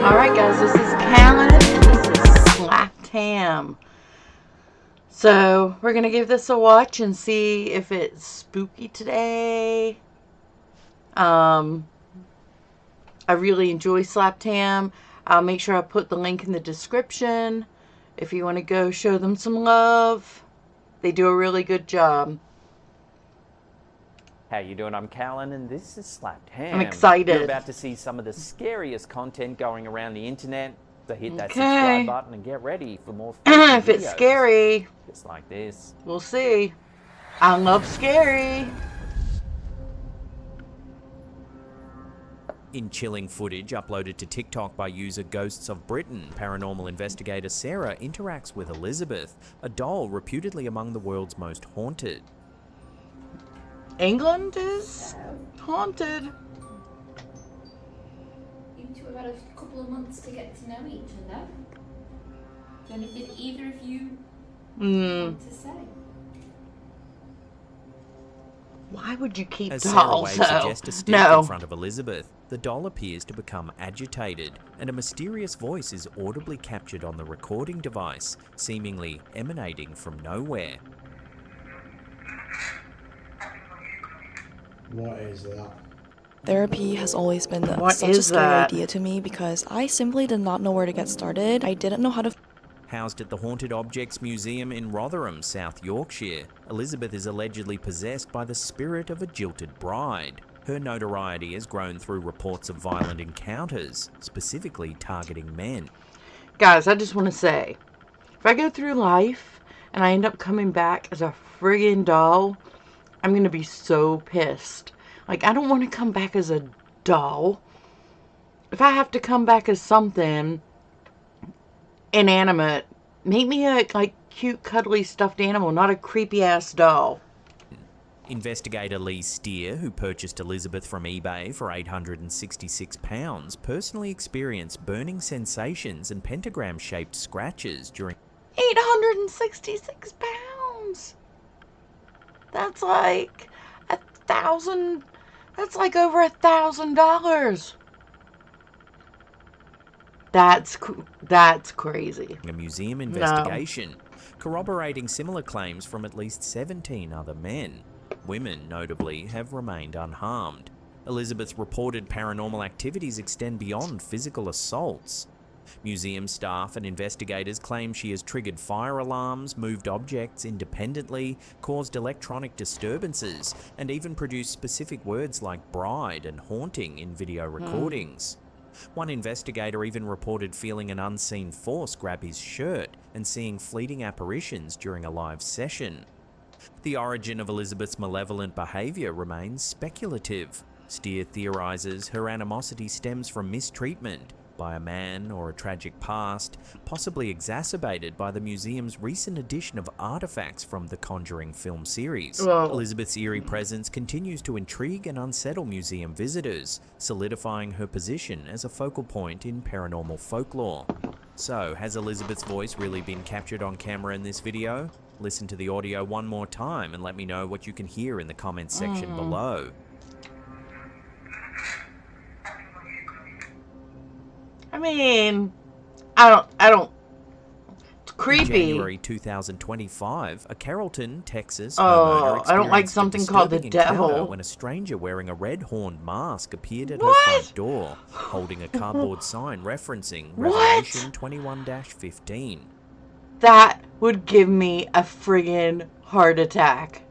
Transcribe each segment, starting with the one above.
Alright guys, this is Callan, and this is Slapped Ham. So, we're going to give this a watch and see if it's spooky today. I really enjoy Slapped Ham. I'll make sure I put the link in the description if you want to go show them some love. They do a really good job. How you doing? I'm Callan, and this is Slapped Ham. I'm excited. You're about to see some of the scariest content going around the internet. So hit that subscribe button and get ready for more if it's scary. Just like this. We'll see. I love scary. In chilling footage uploaded to TikTok by user Ghosts of Britain, paranormal investigator Sarah interacts with Elizabeth, a doll reputedly among the world's most haunted. England is haunted. You two have had a couple of months to get to know each other. Is there anything either of you want to say? Why would you keep As dolls? Sarah waves a gesture stick in front of Elizabeth, the doll appears to become agitated, and a mysterious voice is audibly captured on the recording device, seemingly emanating from nowhere. What is that? Therapy has always been such a scary idea to me because I simply did not know where to get started. I didn't know how to... Housed at the Haunted Objects Museum in Rotherham, South Yorkshire, Elizabeth is allegedly possessed by the spirit of a jilted bride. Her notoriety has grown through reports of violent encounters, specifically targeting men. Guys, I just want to say, if I go through life and I end up coming back as a friggin' doll, I'm going to be so pissed. Like, I don't want to come back as a doll. If I have to come back as something inanimate, make me a, like, cute, cuddly, stuffed animal, not a creepy-ass doll. Investigator Lee Steer, who purchased Elizabeth from eBay for £866, personally experienced burning sensations and pentagram-shaped scratches during... 866 pounds! That's like $1,000. That's like over $1,000. That's crazy. A museum investigation, corroborating similar claims from at least 17 other men. Women, notably, have remained unharmed. Elizabeth's reported paranormal activities extend beyond physical assaults. Museum staff and investigators claim she has triggered fire alarms, moved objects independently, caused electronic disturbances, and even produced specific words like bride and haunting in video recordings. One investigator even reported feeling an unseen force grab his shirt and seeing fleeting apparitions during a live session. The origin of Elizabeth's malevolent behaviour remains speculative. Steer theorises her animosity stems from mistreatment by a man or a tragic past, possibly exacerbated by the museum's recent addition of artifacts from the Conjuring film series. Elizabeth's eerie presence continues to intrigue and unsettle museum visitors, solidifying her position as a focal point in paranormal folklore. So, has Elizabeth's voice really been captured on camera in this video? Listen to the audio one more time and let me know what you can hear in the comments section below. I mean, I don't. It's creepy. In January 2025, a Carrollton, Texas I don't like something called the devil. When a stranger wearing a red-horned mask appeared at her front door, holding a cardboard sign referencing Revelation 21-15. That would give me a friggin' heart attack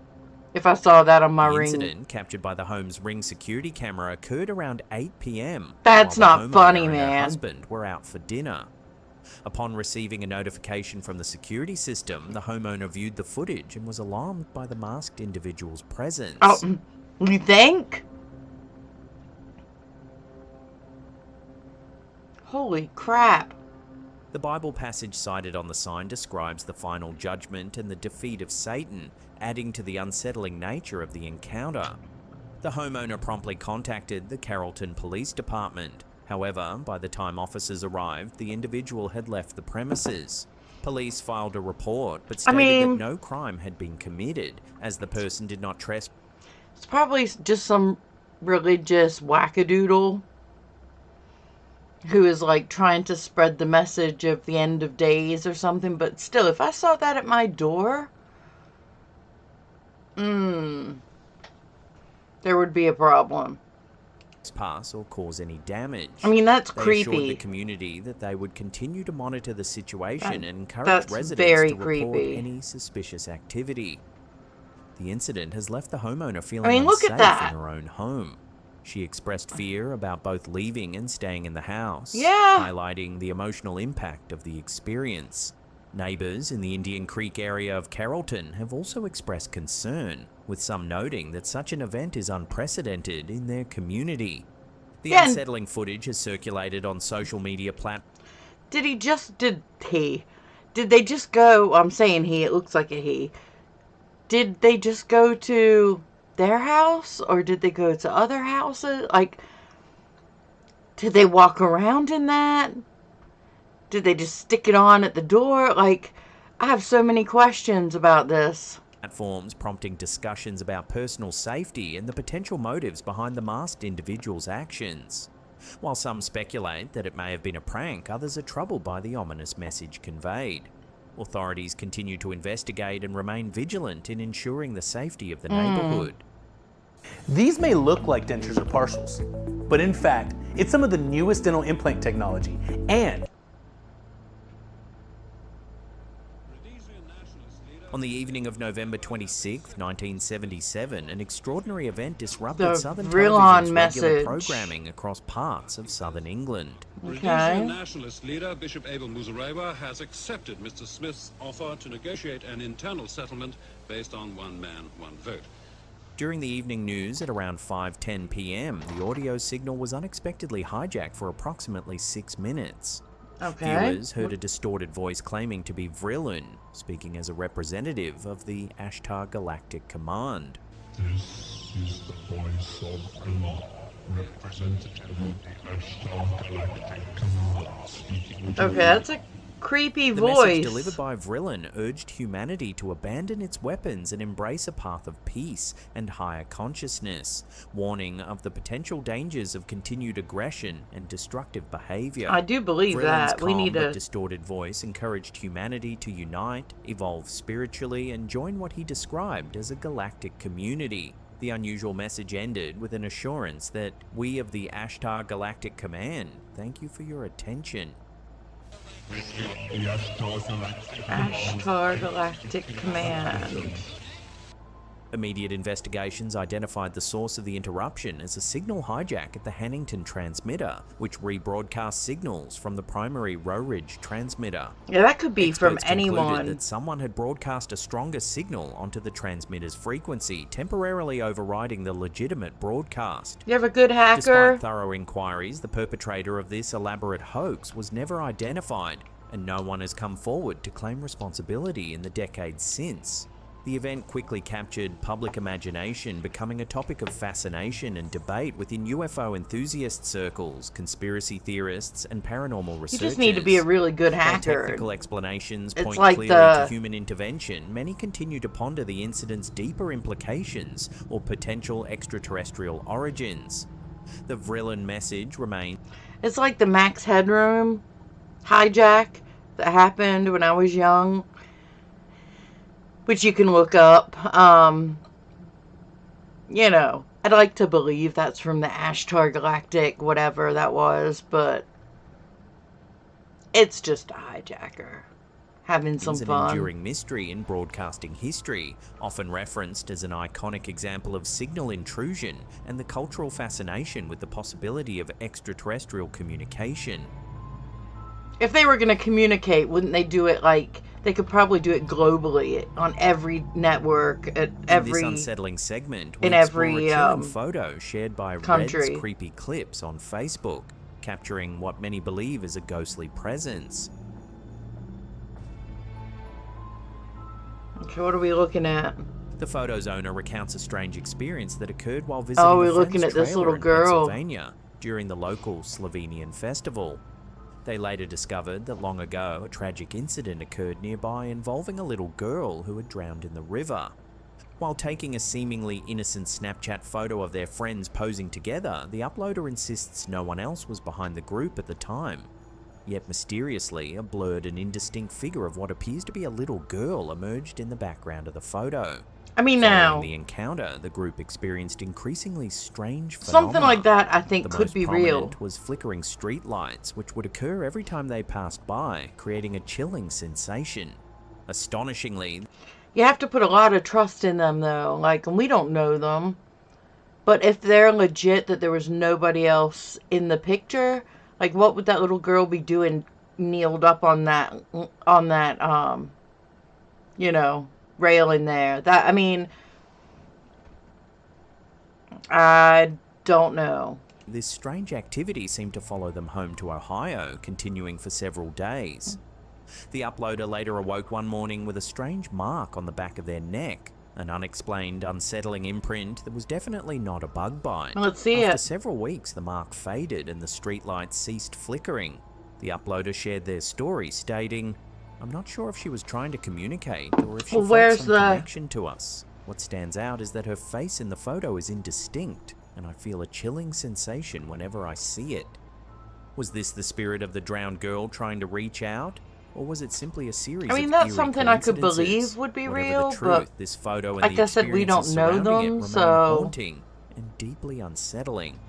if I saw that on my The Ring. incident, captured by the home's Ring security camera, occurred around 8 p.m. That's while the not homeowner funny, and her man. husband were out for dinner. Upon receiving a notification from the security system, the homeowner viewed the footage and was alarmed by the masked individual's presence. Oh, you think? Holy crap. The Bible passage cited on the sign describes the final judgment and the defeat of Satan, adding to the unsettling nature of the encounter. The homeowner promptly contacted the Carrollton Police Department. However, by the time officers arrived, the individual had left the premises. Police filed a report, but stated that no crime had been committed, as the person did not trespass. It's probably just some religious wackadoodle who is like trying to spread the message of the end of days or something. But still, if I saw that at my door, there would be a problem. Pass or cause any damage. I mean, that's They creepy. assured the community that they would continue to monitor the situation and encourage that's residents very to report creepy. any suspicious activity. The incident has left the homeowner feeling look unsafe at that. in her own home. She expressed fear about both leaving and staying in the house, Yeah. highlighting the emotional impact of the experience. Neighbours in the Indian Creek area of Carrollton have also expressed concern, with some noting that such an event is unprecedented in their community. The unsettling footage has circulated on social media platforms. Did they just go, I'm saying he, it looks like a he. Did they just go to their house, or did they go to other houses? Like, did they walk around in that? Did they just stick it on at the door? Like, I have so many questions about this. Platforms prompting discussions about personal safety and the potential motives behind the masked individual's actions. While some speculate that it may have been a prank, others are troubled by the ominous message conveyed. Authorities continue to investigate and remain vigilant in ensuring the safety of the neighborhood. These may look like dentures or partials, but in fact, it's some of the newest dental implant technology and On the evening of November 26, 1977, an extraordinary event disrupted The Southern Vrillon Television's message. regular programming across parts of southern England. Okay. Nationalist leader Bishop Abel Muzorewa has accepted Mr. Smith's offer to negotiate an internal settlement based on one man, one vote. During the evening news at around 5:10 p.m., the audio signal was unexpectedly hijacked for approximately 6 minutes. Okay. Viewers heard a distorted voice claiming to be Vrillon, speaking as a representative of the Ashtar Galactic Command. This is the voice of Allah, representative of the Ashtar Galactic Command, speaking to Okay, you. that's a creepy The voice. message delivered by Vrillon urged humanity to abandon its weapons and embrace a path of peace and higher consciousness, warning of the potential dangers of continued aggression and destructive behavior. I do believe Vrillon's that. We calm need but to... distorted voice encouraged humanity to unite, evolve spiritually, and join what he described as a galactic community. The unusual message ended with an assurance that we of the Ashtar Galactic Command thank you for your attention. The Ashtar Galactic Ashtar Galactic Command. Immediate investigations identified the source of the interruption as a signal hijack at the Hannington transmitter, which rebroadcast signals from the primary Rowridge transmitter. Yeah, that could be from Experts concluded anyone. that someone had broadcast a stronger signal onto the transmitter's frequency, temporarily overriding the legitimate broadcast. You have a good hacker? Despite thorough inquiries, the perpetrator of this elaborate hoax was never identified, and no one has come forward to claim responsibility in the decades since. The event quickly captured public imagination, becoming a topic of fascination and debate within UFO enthusiast circles, conspiracy theorists, and paranormal researchers. You just need to be a really good While hacker. technical explanations It's point like clearly the- to human intervention, many continue to ponder the incident's deeper implications or potential extraterrestrial origins. The Vrillon message remains. It's like the Max Headroom hijack that happened when I was young, which you can look up. You know, I'd like to believe that's from the Ashtar Galactic, whatever that was, but it's just a hijacker having some An fun. enduring mystery in broadcasting history, often referenced as an iconic example of signal intrusion and the cultural fascination with the possibility of extraterrestrial communication. If they were going to communicate, wouldn't they do it like... They could probably do it globally on every network, at every... In this unsettling segment, we in explore every, a chilling photo shared by country. Red's Creepy Clips on Facebook, capturing what many believe is a ghostly presence. Okay, what are we looking at? The photo's owner recounts a strange experience that occurred while visiting Oh, a we're looking friend's at this trailer little in girl. Pennsylvania during the local Slovenian festival. They later discovered that long ago, a tragic incident occurred nearby involving a little girl who had drowned in the river. While taking a seemingly innocent Snapchat photo of their friends posing together, the uploader insists no one else was behind the group at the time. Yet mysteriously, a blurred and indistinct figure of what appears to be a little girl emerged in the background of the photo. I mean, Following now, the encounter, the group experienced increasingly strange phenomena. something like that I think The could most be prominent real. was flickering street lights, which would occur every time they passed by, creating a chilling sensation. Astonishingly, You have to put a lot of trust in them, though. Like, and we don't know them. But if they're legit that there was nobody else in the picture, like, what would that little girl be doing kneeled up on that, you know, railing there? That, I mean, I don't know. this strange activity seemed to follow them home to Ohio, continuing for several days. The uploader later awoke one morning with a strange mark on the back of their neck, an unexplained, unsettling imprint that was definitely not a bug bite. Let's see After it. several weeks, the mark faded and the streetlights ceased flickering. The uploader shared their story, stating, "I'm not sure if she was trying to communicate or if she Well, felt where's some the- connection to us. What stands out is that her face in the photo is indistinct, and I feel a chilling sensation whenever I see it." Was this the spirit of the drowned girl trying to reach out? Or was it simply a series I mean, of that's eerie something I could coincidences? believe would be Whatever real, the truth, but this photo and like the I said, we experiences don't know surrounding it them, remain so- haunting and deeply unsettling.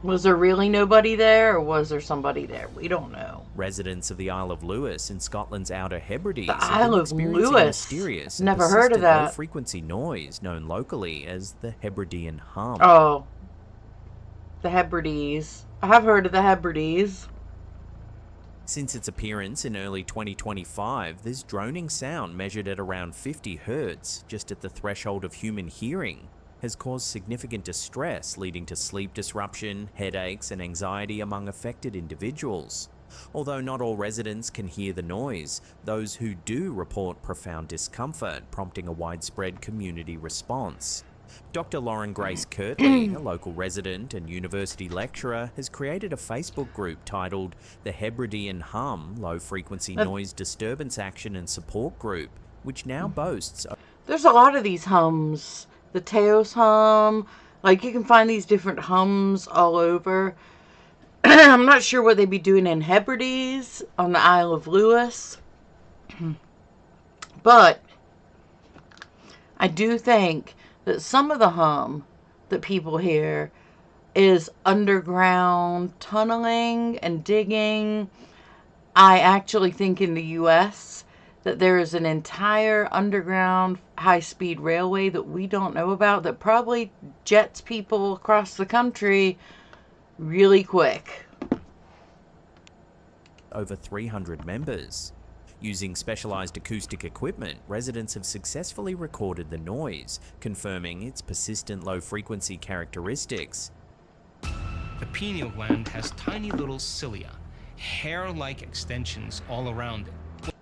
Was there really nobody there, or was there somebody there? We don't know. Residents of the Isle of Lewis in Scotland's Outer Hebrides The have been Isle of experiencing a Lewis? mysterious and Never heard of persistent that. low-frequency noise known locally as the Hebridean hum. Oh. The Hebrides. I have heard of the Hebrides. Since its appearance in early 2025, this droning sound, measured at around 50 Hz, just at the threshold of human hearing, has caused significant distress, leading to sleep disruption, headaches, and anxiety among affected individuals. Although not all residents can hear the noise, those who do report profound discomfort, prompting a widespread community response. Dr. Lauren Grace Kirtley, a local resident and university lecturer, has created a Facebook group titled the Hebridean Hum Low Frequency Noise Disturbance Action and Support Group, which now boasts... There's a lot of these hums. The Teos hum. Like, you can find these different hums all over. I'm not sure what they'd be doing in Hebrides on the Isle of Lewis. But I do think that some of the hum that people hear is underground tunneling and digging. I actually think in the U.S. that there is an entire underground high-speed railway that we don't know about that probably jets people across the country really quick. over 300 members. Using specialized acoustic equipment, residents have successfully recorded the noise, confirming its persistent low-frequency characteristics. The pineal gland has tiny little cilia, hair-like extensions all around it.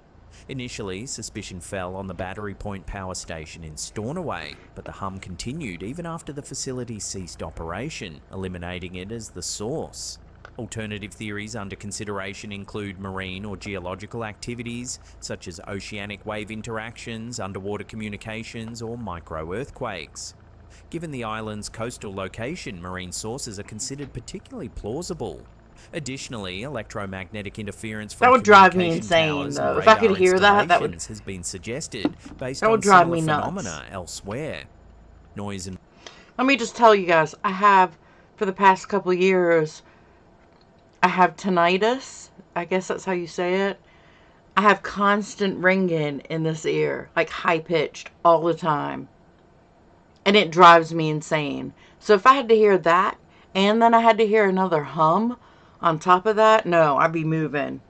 Initially, suspicion fell on the Battery Point power station in Stornoway, but the hum continued even after the facility ceased operation, eliminating it as the source. Alternative theories under consideration include marine or geological activities, such as oceanic wave interactions, underwater communications, or micro-earthquakes. Given the island's coastal location, marine sources are considered particularly plausible. Additionally, electromagnetic interference from that would drive me communication insane, towers and though. If I could radar hear that would... installations has been suggested based that on would drive similar me nuts. phenomena elsewhere. Noise and... Let me just tell you guys, I have, for the past couple of years, I have tinnitus. I guess that's how you say it. I have constant ringing in this ear, like high-pitched all the time. And it drives me insane. So if I had to hear that, and then I had to hear another hum on top of that, no, I'd be moving.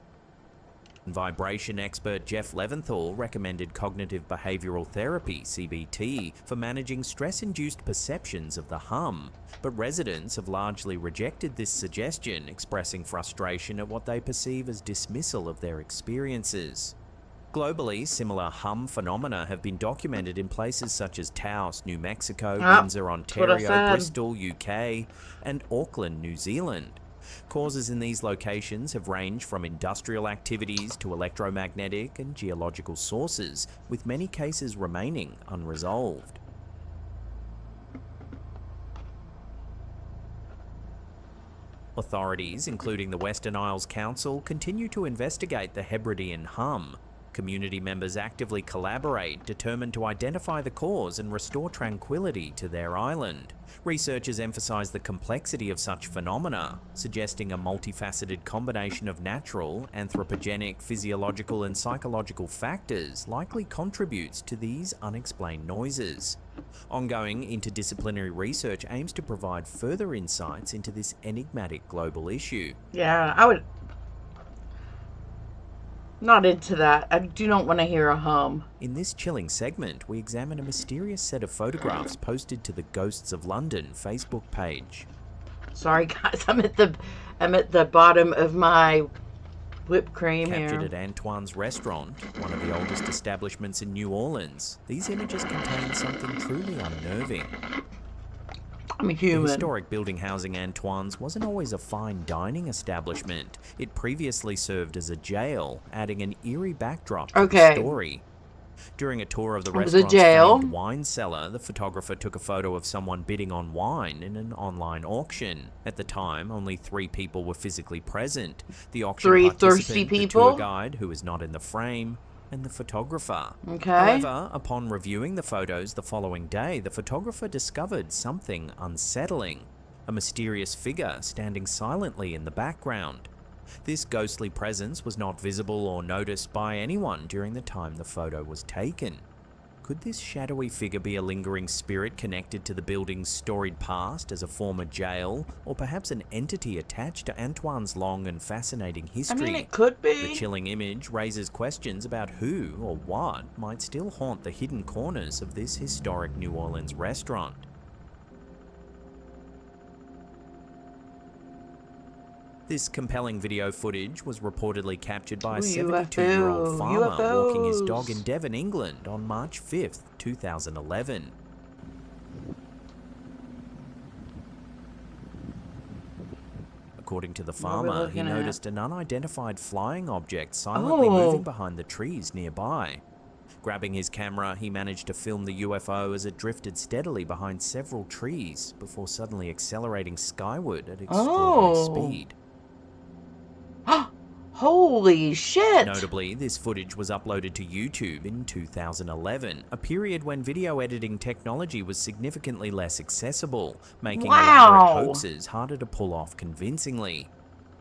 Vibration expert Jeff Leventhal recommended cognitive behavioral therapy, CBT, for managing stress-induced perceptions of the hum, but residents have largely rejected this suggestion, expressing frustration at what they perceive as dismissal of their experiences. Globally, similar hum phenomena have been documented in places such as Taos, New Mexico, Windsor, Ontario, Bristol, UK, and Auckland, New Zealand. Causes in these locations have ranged from industrial activities to electromagnetic and geological sources, with many cases remaining unresolved. Authorities, including the Western Isles Council, continue to investigate the Hebridean hum. Community members actively collaborate, determined to identify the cause and restore tranquility to their island. Researchers emphasize the complexity of such phenomena, suggesting a multifaceted combination of natural, anthropogenic, physiological, and psychological factors likely contributes to these unexplained noises. Ongoing interdisciplinary research aims to provide further insights into this enigmatic global issue. Yeah, I would... Not into that. I do not want to hear a hum. In this chilling segment, we examine a mysterious set of photographs posted to the Ghosts of London Facebook page. Sorry guys, I'm at the bottom of my whipped cream Captured here. at Antoine's restaurant, one of the oldest establishments in New Orleans, these images contain something truly unnerving. I'm a human. The historic building housing Antoine's wasn't always a fine dining establishment. It previously served as a jail, adding an eerie backdrop to the story. During a tour of the restaurant's famed wine cellar, the photographer took a photo of someone bidding on wine in an online auction. At the time, only 3 people were physically present. The auction 3 participant, thirsty the people? tour guide, who was not in the frame, and the photographer. Okay. However, upon reviewing the photos the following day, the photographer discovered something unsettling. A mysterious figure standing silently in the background. This ghostly presence was not visible or noticed by anyone during the time the photo was taken. Could this shadowy figure be a lingering spirit connected to the building's storied past as a former jail, or perhaps an entity attached to Antoine's long and fascinating history? I mean, it could be. The chilling image raises questions about who or what might still haunt the hidden corners of this historic New Orleans restaurant. This compelling video footage was reportedly captured by a 72-year-old farmer walking his dog in Devon, England on March 5th, 2011. According to the farmer, he noticed an unidentified flying object silently moving behind the trees nearby. Grabbing his camera, he managed to film the UFO as it drifted steadily behind several trees before suddenly accelerating skyward at extraordinary speed. Holy shit! Notably, this footage was uploaded to YouTube in 2011, a period when video editing technology was significantly less accessible, making elaborate hoaxes harder to pull off convincingly.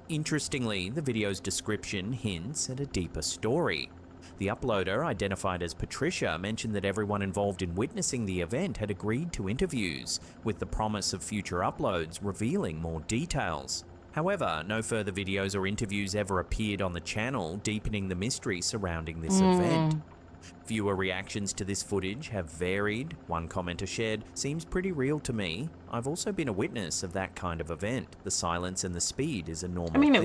Interestingly, the video's description hints at a deeper story. The uploader, identified as Patricia, mentioned that everyone involved in witnessing the event had agreed to interviews, with the promise of future uploads revealing more details. However, no further videos or interviews ever appeared on the channel, deepening the mystery surrounding this event. Viewer reactions to this footage have varied. One commenter shared, "Seems pretty real to me. I've also been a witness of that kind of event. The silence and the speed is a normal thing." I mean, it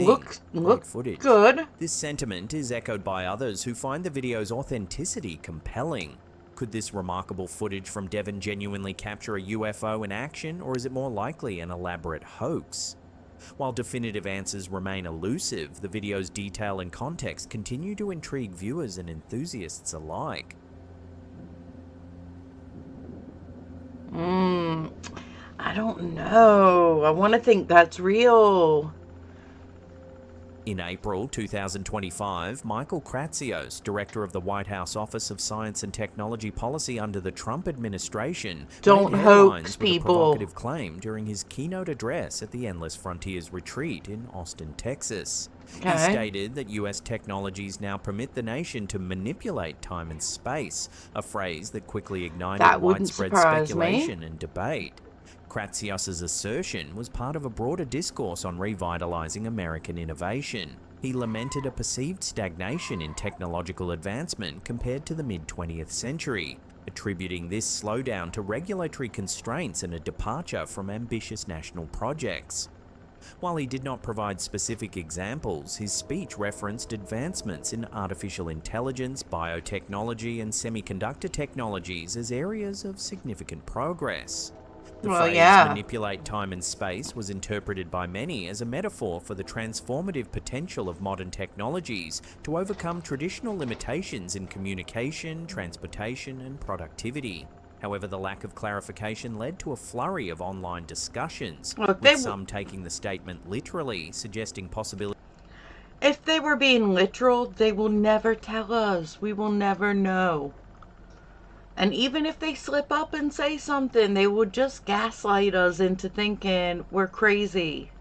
looks footage. good. This sentiment is echoed by others who find the video's authenticity compelling. Could this remarkable footage from Devon genuinely capture a UFO in action, or is it more likely an elaborate hoax? While definitive answers remain elusive, the video's detail and context continue to intrigue viewers and enthusiasts alike. I don't know. I want to think that's real. In April 2025, Michael Kratsios, director of the White House Office of Science and Technology Policy under the Trump administration, Don't made hoax headlines with people. a provocative claim during his keynote address at the Endless Frontiers retreat in Austin, Texas. He stated that US technologies now permit the nation to manipulate time and space, a phrase that quickly ignited widespread speculation and debate. Kratsios' assertion was part of a broader discourse on revitalizing American innovation. He lamented a perceived stagnation in technological advancement compared to the mid-20th century, attributing this slowdown to regulatory constraints and a departure from ambitious national projects. While he did not provide specific examples, his speech referenced advancements in artificial intelligence, biotechnology, and semiconductor technologies as areas of significant progress. The Well, phrase yeah. manipulate time and space was interpreted by many as a metaphor for the transformative potential of modern technologies to overcome traditional limitations in communication, transportation, and productivity. However, the lack of clarification led to a flurry of online discussions, with some taking the statement literally, suggesting possibility. If they were being literal, they will never tell us. We will never know. And even if they slip up and say something, they will just gaslight us into thinking we're crazy.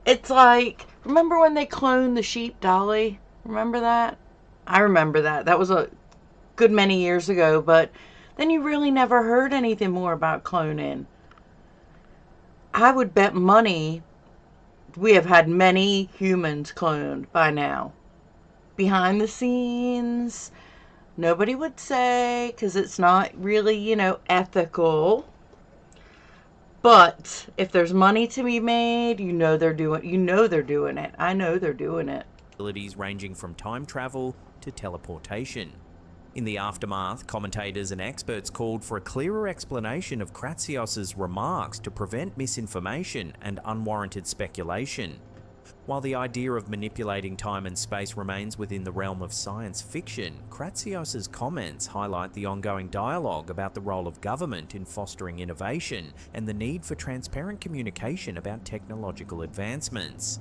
It's like, remember when they cloned the sheep Dolly? Remember that? I remember that. That was a good many years ago, but then you really never heard anything more about cloning. I would bet money we have had many humans cloned by now. Behind the scenes, nobody would say, because it's not really, you know, ethical. But if there's money to be made, you know they're doing it. I know they're doing it. Ranging from time travel to teleportation. In the aftermath, commentators and experts called for a clearer explanation of Kratsios's remarks to prevent misinformation and unwarranted speculation. While the idea of manipulating time and space remains within the realm of science fiction, Kratsios's comments highlight the ongoing dialogue about the role of government in fostering innovation and the need for transparent communication about technological advancements.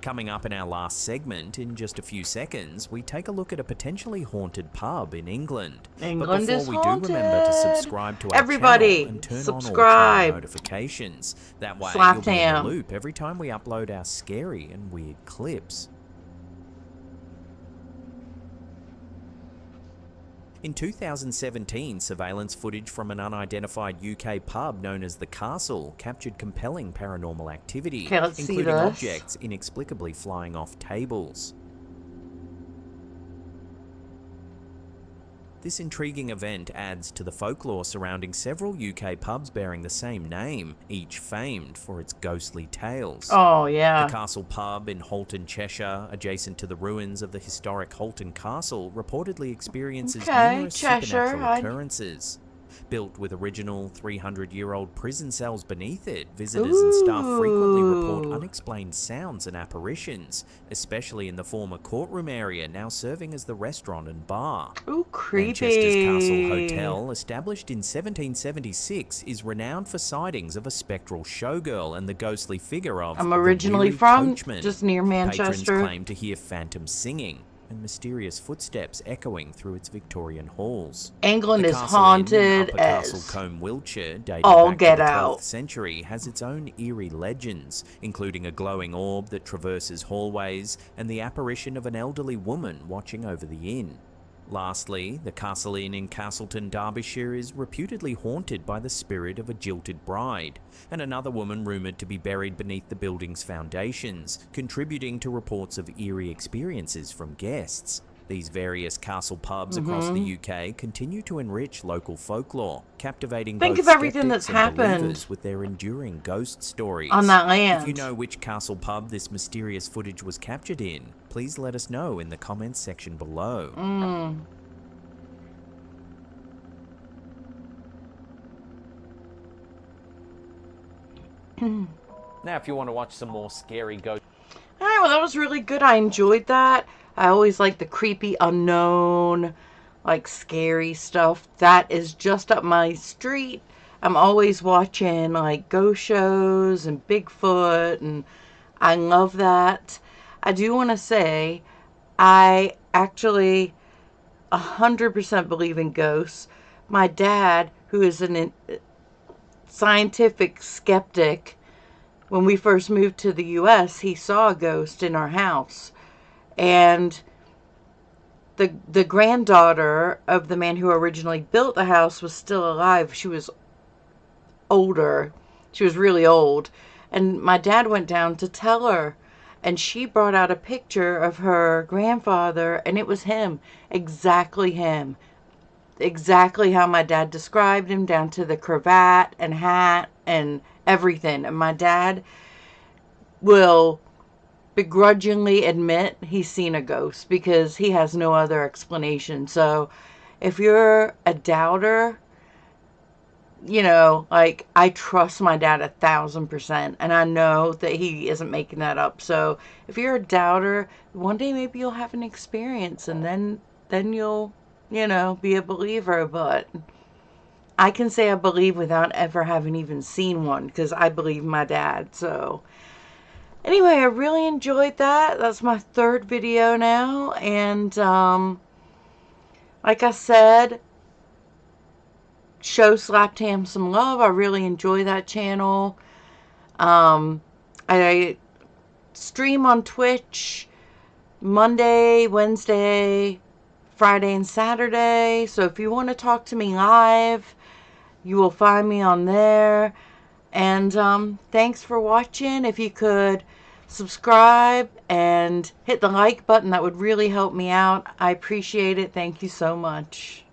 Coming up in our last segment, in just a few seconds, we take a look at a potentially haunted pub in England. England is haunted. But before we do, remember to subscribe to our Everybody, channel and turn subscribe. on all notifications. That way you'll be in the Slaptam. loop every time we upload our scary and weird clips. In 2017, surveillance footage from an unidentified UK pub known as The Castle captured compelling paranormal activity, Okay, let's see including this. objects inexplicably flying off tables. This intriguing event adds to the folklore surrounding several UK pubs bearing the same name, each famed for its ghostly tales. Oh, yeah. The Castle Pub in Halton, Cheshire, adjacent to the ruins of the historic Halton Castle, reportedly experiences numerous supernatural occurrences. Built with original 300-year-old prison cells beneath it, visitors and staff frequently report unexplained sounds and apparitions, especially in the former courtroom area now serving as the restaurant and bar. Ooh, creepy. Manchester's Castle Hotel, established in 1776, is renowned for sightings of a spectral showgirl and the ghostly figure of I'm originally the from coachman. just near Manchester. Patrons claim to hear phantom singing and mysterious footsteps echoing through its Victorian halls. England The is Castle Inn in haunted Upper as Castlecombe, Wiltshire, dating all back get to the 12th out. century, has its own eerie legends, including a glowing orb that traverses hallways and the apparition of an elderly woman watching over the inn. Lastly, the Castle Inn in Castleton, Derbyshire is reputedly haunted by the spirit of a jilted bride, and another woman rumoured to be buried beneath the building's foundations, contributing to reports of eerie experiences from guests. These various castle pubs across the UK continue to enrich local folklore, captivating Think both of everything skeptics that's and happened believers with their enduring ghost stories. on that land. If you know which castle pub this mysterious footage was captured in, please let us know in the comments section below. Now, if you want to watch some more scary ghost... Alright, well, that was really good. I enjoyed that. I always like the creepy, unknown, like scary stuff. That is just up my street. I'm always watching like ghost shows and Bigfoot, and I love that. I do want to say I actually 100% believe in ghosts. My dad, who is a scientific skeptic, when we first moved to the U.S., he saw a ghost in our house. And the granddaughter of the man who originally built the house was still alive. She was older. She was really old. And my dad went down to tell her. And she brought out a picture of her grandfather, and it was him. Exactly him. Exactly how my dad described him, down to the cravat and hat. and everything. And my dad will begrudgingly admit he's seen a ghost because he has no other explanation. So if you're a doubter, you know, like, I trust my dad 1,000%, and I know that he isn't making that up. So if you're a doubter, one day maybe you'll have an experience, and then you'll, you know, be a believer. But I can say I believe without ever having even seen one, because I believe my dad. So anyway, I really enjoyed that. That's my 3rd video now, and like I said, show Slap Tam some love. I really enjoy that channel. I stream on Twitch Monday, Wednesday, Friday, and Saturday. So if you want to talk to me live, you will find me on there. And thanks for watching. If you could subscribe and hit the like button, that would really help me out. I appreciate it. Thank you so much.